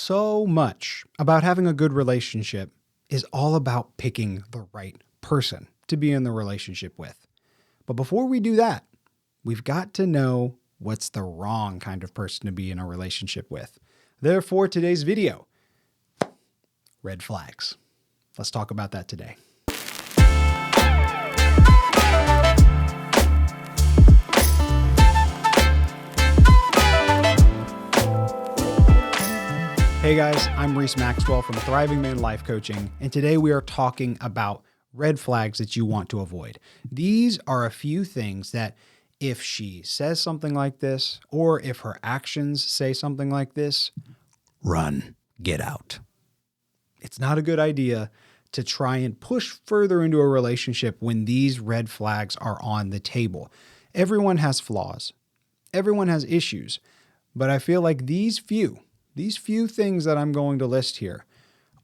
So much about having a good relationship is all about picking the right person to be in the relationship with. But before we do that, we've got to know what's the wrong kind of person to be in a relationship with. Therefore, today's video, red flags. Let's talk about that today. Hey guys, I'm Reese Maxwell from Thriving Man Life Coaching, and today we are talking about red flags that you want to avoid. These are a few things that if she says something like this, or if her actions say something like this, run, get out. It's not a good idea to try and push further into a relationship when these red flags are on the table. Everyone has flaws. Everyone has issues. But I feel like these few things that I'm going to list here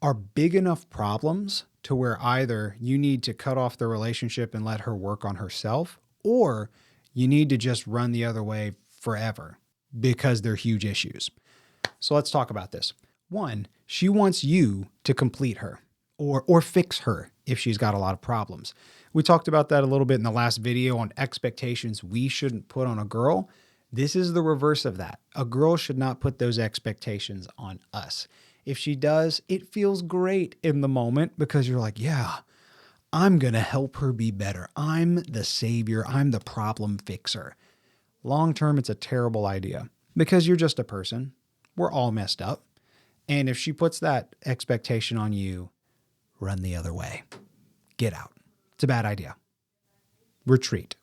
are big enough problems to where either you need to cut off the relationship and let her work on herself, or you need to just run the other way forever because they're huge issues. So let's talk about this. One, she wants you to complete her or fix her if she's got a lot of problems. We talked about that a little bit in the last video on expectations we shouldn't put on a girl. This is the reverse of that. A girl should not put those expectations on us. If she does, it feels great in the moment because you're like, yeah, I'm going to help her be better. I'm the savior. I'm the problem fixer. Long term, it's a terrible idea because you're just a person. We're all messed up. And if she puts that expectation on you, run the other way. Get out. It's a bad idea. Retreat.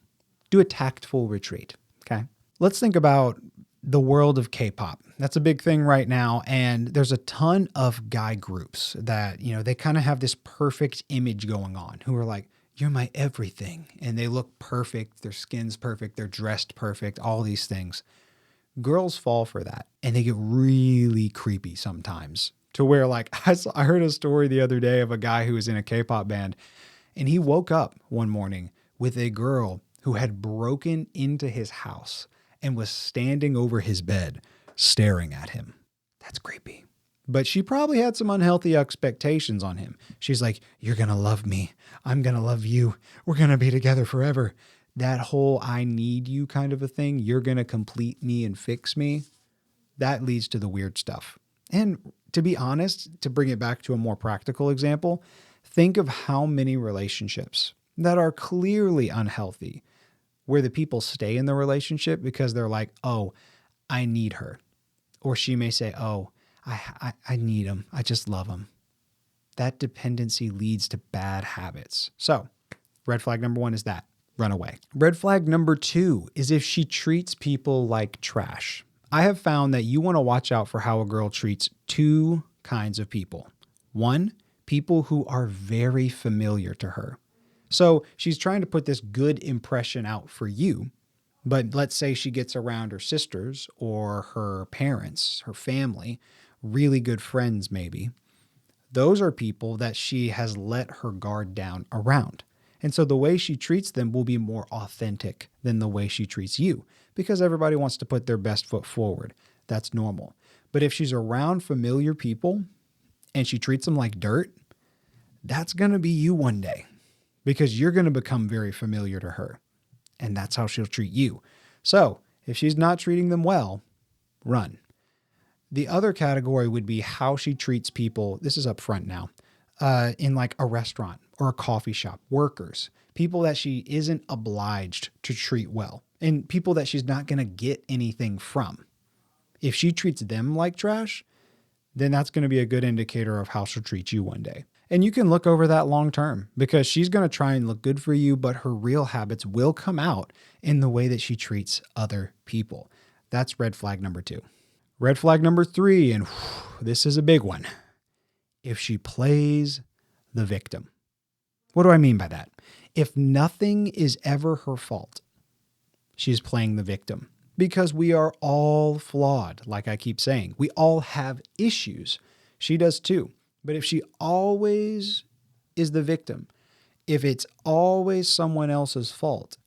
Do a tactful retreat. Okay. Let's think about the world of K-pop. That's a big thing right now. And there's a ton of guy groups that, they kind of have this perfect image going on who are like, you're my everything. And they look perfect. Their skin's perfect. They're dressed perfect. All these things. Girls fall for that. And they get really creepy sometimes to where I heard a story the other day of a guy who was in a K-pop band and he woke up one morning with a girl who had broken into his house and was standing over his bed, staring at him. That's creepy. But she probably had some unhealthy expectations on him. She's like, you're going to love me. I'm going to love you. We're going to be together forever. That whole I need you kind of a thing, you're going to complete me and fix me, that leads to the weird stuff. And to be honest, to bring it back to a more practical example, think of how many relationships that are clearly unhealthy where the people stay in the relationship because they're like, oh, I need her. Or she may say, oh, I need him. I just love him. That dependency leads to bad habits. So red flag number one is that. Run away. Red flag number two is if she treats people like trash. I have found that you want to watch out for how a girl treats two kinds of people. One, people who are very familiar to her. So she's trying to put this good impression out for you, but let's say she gets around her sisters or her parents, her family, really good friends maybe. Those are people that she has let her guard down around. And so the way she treats them will be more authentic than the way she treats you because everybody wants to put their best foot forward. That's normal. But if she's around familiar people and she treats them like dirt, that's going to be you one day. Because you're going to become very familiar to her. And that's how she'll treat you. So if she's not treating them well, run. The other category would be how she treats people. This is up front now. In like a restaurant or a coffee shop, workers, people that she isn't obliged to treat well, and people that she's not going to get anything from. If she treats them like trash, then that's going to be a good indicator of how she'll treat you one day. And you can look over that long term because she's going to try and look good for you, but her real habits will come out in the way that she treats other people. That's red flag number two. Red flag number three, and this is a big one. If she plays the victim. What do I mean by that? If nothing is ever her fault, she's playing the victim because we are all flawed. Like I keep saying, we all have issues. She does too. But if she always is the victim, if it's always someone else's fault,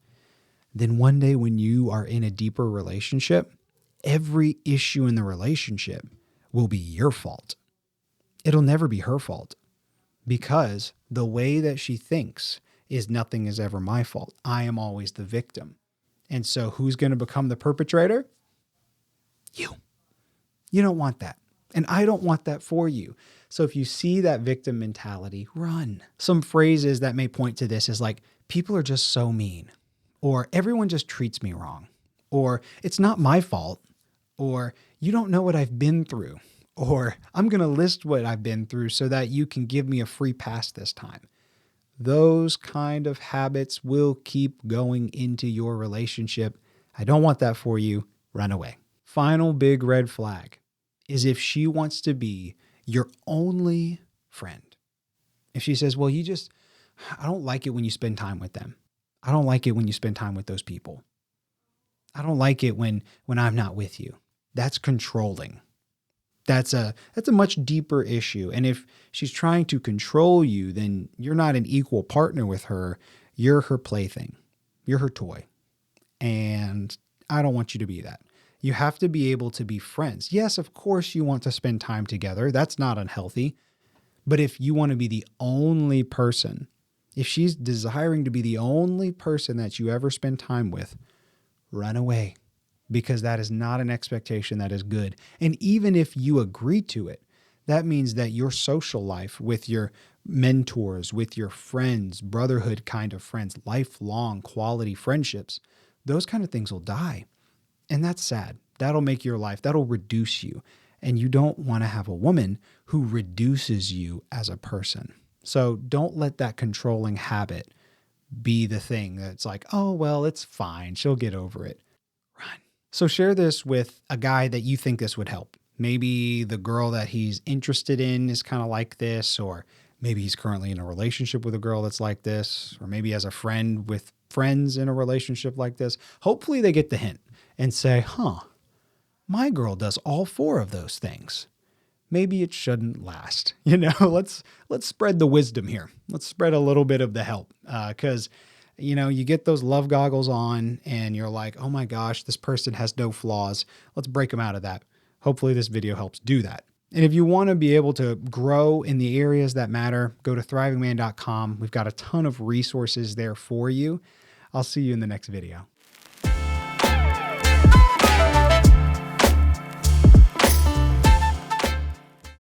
then one day when you are in a deeper relationship, every issue in the relationship will be your fault. It'll never be her fault, because the way that she thinks is nothing is ever my fault. I am always the victim. And so who's going to become the perpetrator? You. You don't want that. And I don't want that for you. So if you see that victim mentality, run. Some phrases that may point to this is like, people are just so mean, or everyone just treats me wrong, or it's not my fault, or you don't know what I've been through, or I'm going to list what I've been through so that you can give me a free pass this time. Those kind of habits will keep going into your relationship. I don't want that for you. Run away. Final big red flag is if she wants to be your only friend. If she says, well, I don't like it when you spend time with them. I don't like it when you spend time with those people. I don't like it when I'm not with you. That's controlling. That's a much deeper issue. And if she's trying to control you, then you're not an equal partner with her. You're her plaything. You're her toy. And I don't want you to be that. You have to be able to be friends. Yes, of course you want to spend time together. That's not unhealthy. But if you want to be the only person, if she's desiring to be the only person that you ever spend time with, run away. Because that is not an expectation that is good. And even if you agree to it, that means that your social life with your mentors, with your friends, brotherhood kind of friends, lifelong quality friendships, those kind of things will die. And that's sad. That'll make your life, that'll reduce you. And you don't want to have a woman who reduces you as a person. So don't let that controlling habit be the thing that's like, oh, well, it's fine. She'll get over it. Run. So share this with a guy that you think this would help. Maybe the girl that he's interested in is kind of like this, or maybe he's currently in a relationship with a girl that's like this, or maybe as a friend with friends in a relationship like this. Hopefully they get the hint and say, my girl does all four of those things. Maybe it shouldn't last. Let's spread the wisdom here. Let's spread a little bit of the help, because you get those love goggles on and you're like, oh my gosh, this person has no flaws. Let's break them out of that. Hopefully this video helps do that. And if you want to be able to grow in the areas that matter, go to thrivingman.com. We've got a ton of resources there for you. I'll see you in the next video.